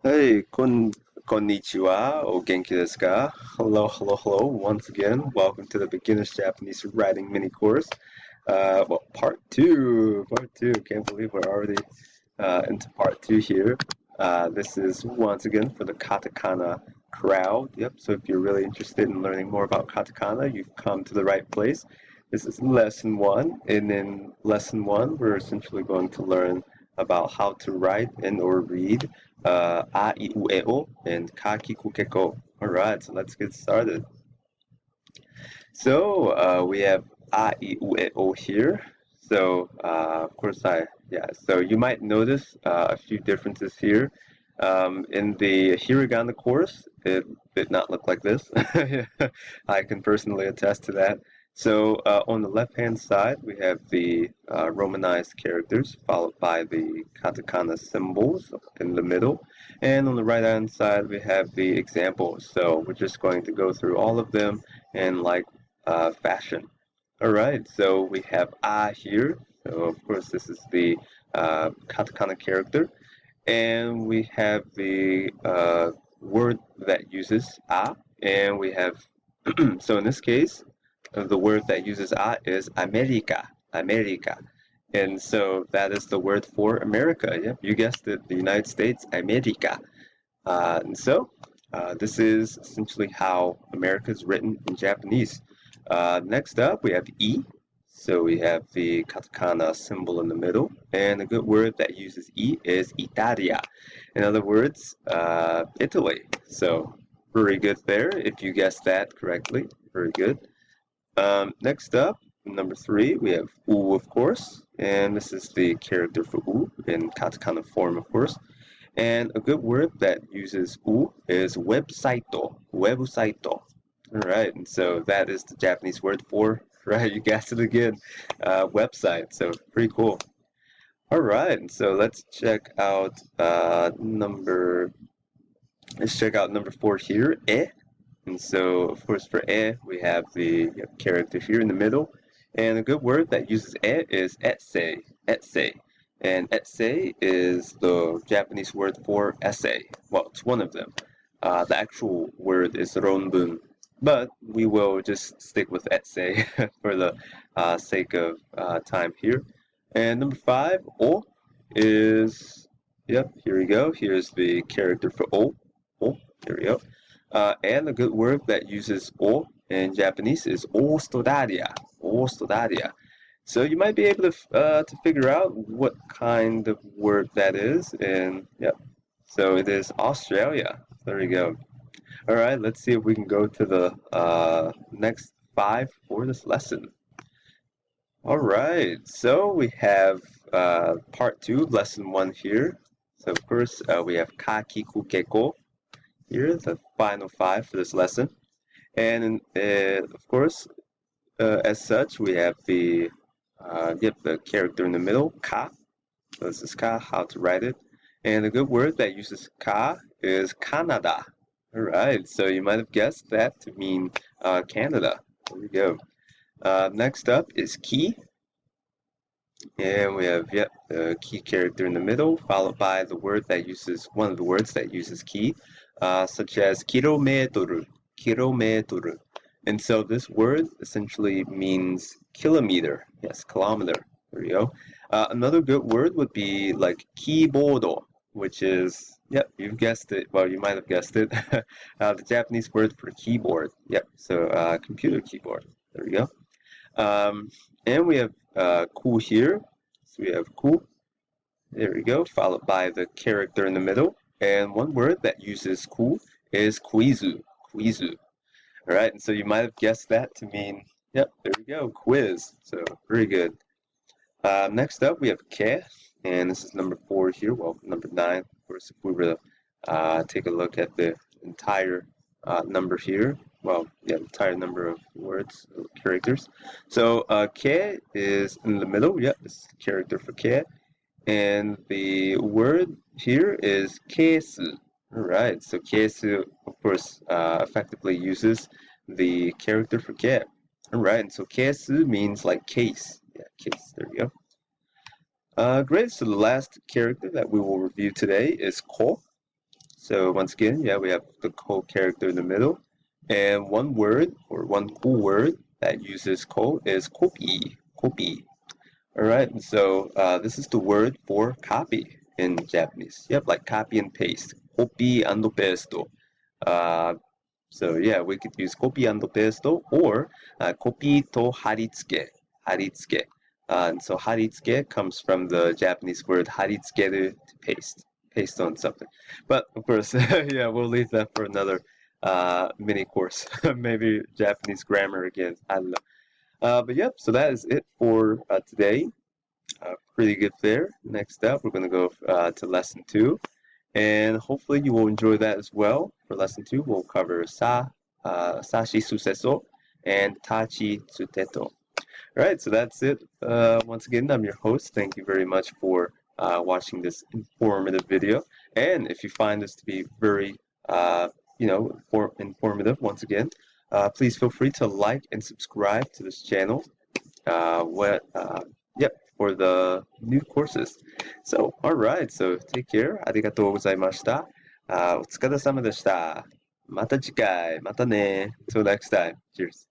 Hey, konnichiwa, o genki desu ka? Hello, hello, hello. Once again, welcome to the Beginner's Japanese Writing Mini Course. Part two. Part two. Can't believe we're already into part two here. This is once again for the katakana crowd. Yep. So if you're really interested in learning more about katakana, you've come to the right place. This is lesson one, and in lesson one, we're essentially going to learn about how to write and or read a, I, U, E, O, and ka, ki, ku, ke, ko. All right, so let's get started. So we have a, I, U, E, O here. So of course so you might notice a few differences here. In the hiragana course, it did not look like this. I can personally attest to that. So on the left-hand side, we have the Romanized characters, followed by the katakana symbols in the middle. And on the right-hand side, we have the examples. So we're just going to go through all of them and like fashion. All right, so we have a here. So of course, this is the katakana character, and we have the word that uses a, and we have so in this case, the word that uses a is America, America, and so that is the word for America. Yep, you guessed it, the United States, America. This is essentially how America is written in Japanese. Next up, we have E. So we have the katakana symbol in the middle. And a good word that uses E is Italia. In other words, Italy. So very good there if you guessed that correctly. Very good. Next up, number three, we have U, of course. And this is the character for U in katakana form, of course. And a good word that uses u is website. Website. All right, and so that is the Japanese word for, right, you guessed it again, website. So pretty cool. All right, and so let's check out number four here, e. And so, of course, for e, we have the character here in the middle. And a good word that uses e is etse, etse. And etse is the Japanese word for essay. Well, it's one of them. The actual word is ronbun, but we will just stick with etse for the sake of time here. And number five, o, is, yep, here we go. Here's the character for o. O, there we go. And a good word that uses o in Japanese is ostodaria. Ostodaria. So you might be able to figure out what kind of word that is, and yep. So it is Australia. There we go. All right, let's see if we can go to the next five for this lesson. All right, so we have part two, lesson one here. So of course we have kaki kukeko. Here, the final five for this lesson. And of course, as such, we have the character in the middle, ka. So this is ka, how to write it. And a good word that uses ka is Canada. All right, so you might have guessed that to mean Canada. There we go. Next up is ki. And we have, the key character in the middle, followed by the word that uses, one of the words that uses key, such as kilometer, kilometer. And so this word essentially means kilometer. Yes, kilometer. There we go. Another good word would be like keyboard, which is, yep, you've guessed it. Well, you might have guessed it. The Japanese word for keyboard. Yep, so computer keyboard. There we go. And we have ku here. So we have ku. There we go, followed by the character in the middle. And one word that uses ku is quizu. Quizu. All right, and so you might have guessed that to mean, yep, there we go, quiz. So very good. Next up, we have ke, and this is number four here. Well, number nine. Of course, if we were to take a look at the entire number here, well, yeah, entire number of words, characters. So ke is in the middle. Yep, this is the character for ke, and the word here is kesu. All right, so kesu, of course, effectively uses the character for ke. All right, and so kesu means like case. Yeah, case. There we go. Great. So the last character that we will review today is ko. So once again, yeah, we have the ko character in the middle. And one word or one cool word that uses ko is kopi. Kopi. Alright, so this is the word for copy in Japanese. Yep, like copy and paste. Copy and pesto. Uh, so yeah, we could use copy and pesto or copy to haritsuke. Haritsuke. And so haritsuke comes from the Japanese word haritsukeru, to paste. Paste on something. But of course, yeah, we'll leave that for another mini course. Maybe Japanese grammar again. I don't know. But yep, so that is it for today. Pretty good there. Next up, we're going to go to lesson 2, and hopefully you will enjoy that as well. For lesson 2, we'll cover sashi suseso and tachi tsuteto. All right, so that's it. Once again, I'm your host. Thank you very much for watching this informative video. And if you find this to be very, informative, once again, please feel free to like and subscribe to this channel. Yep, for the new courses. So, alright, so take care. ありがとうございました。お疲れ様でした。また次回。またね。Till next time. Cheers.